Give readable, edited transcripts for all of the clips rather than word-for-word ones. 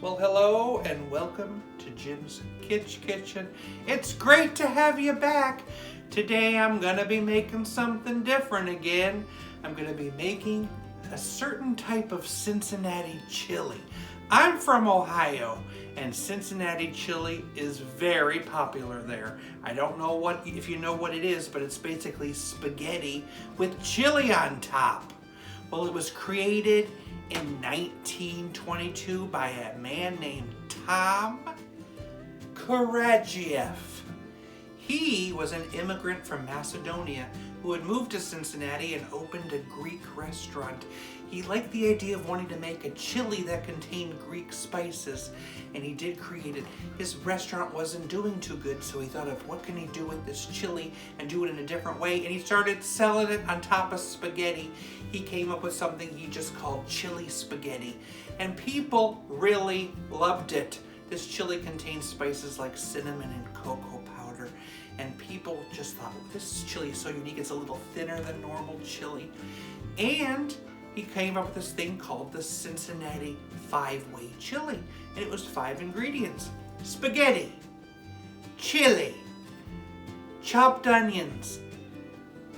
Well, hello and welcome to Jim's Kitsch Kitchen. It's great to have you back. Today I'm gonna be making something different again. I'm gonna be making a certain type of Cincinnati chili. I'm from Ohio and Cincinnati chili is very popular there. I don't know if you know what it is, but it's basically spaghetti with chili on top. Well, it was created in 1922 by a man named Tom Karadziev. He was an immigrant from Macedonia who had moved to Cincinnati and opened a Greek restaurant. He liked the idea of wanting to make a chili that contained Greek spices, and he did create it. His restaurant wasn't doing too good, so he thought of what can he do with this chili and do it in a different way, and he started selling it on top of spaghetti. He came up with something he just called chili spaghetti, and people really loved it. This chili contains spices like cinnamon and cocoa powder, and people just thought, well, this chili is so unique, it's a little thinner than normal chili. And he came up with this thing called the Cincinnati 5-way chili, and it was 5 ingredients: spaghetti, chili, chopped onions,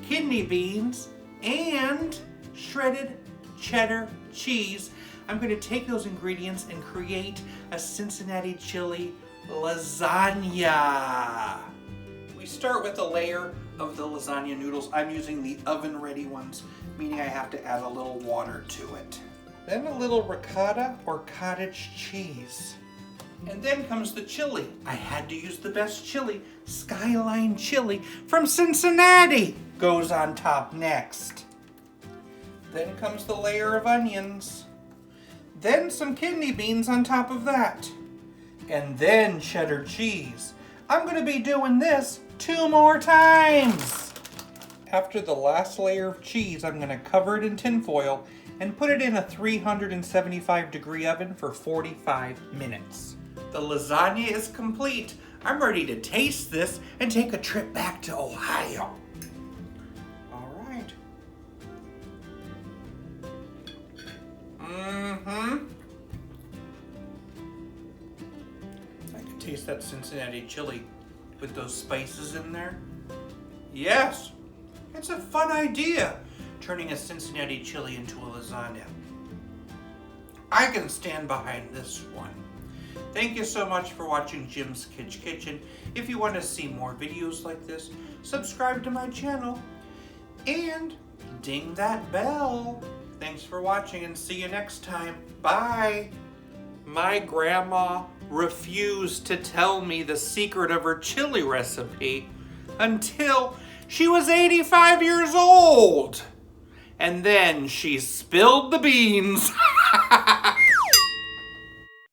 kidney beans, and shredded cheddar cheese. I'm going to take those ingredients and create a Cincinnati chili lasagna. We start with a layer of the lasagna noodles. I'm using the oven-ready ones, meaning I have to add a little water to it. Then a little ricotta or cottage cheese. And then comes the chili. I had to use the best chili. Skyline Chili from Cincinnati goes on top next. Then comes the layer of onions. Then some kidney beans on top of that. And then cheddar cheese. I'm going to be doing this 2 more times. After the last layer of cheese, I'm going to cover it in tin foil and put it in a 375-degree oven for 45 minutes. The lasagna is complete. I'm ready to taste this and take a trip back to Ohio. All right. I can taste that Cincinnati chili with those spices in there. Yes, it's a fun idea, turning a Cincinnati chili into a lasagna. I can stand behind this one. Thank you so much for watching Jim's Kitsch Kitchen. If you want to see more videos like this, subscribe to my channel and ding that bell. Thanks for watching and see you next time. Bye. My grandma refused to tell me the secret of her chili recipe until she was 85 years old. And then she spilled the beans.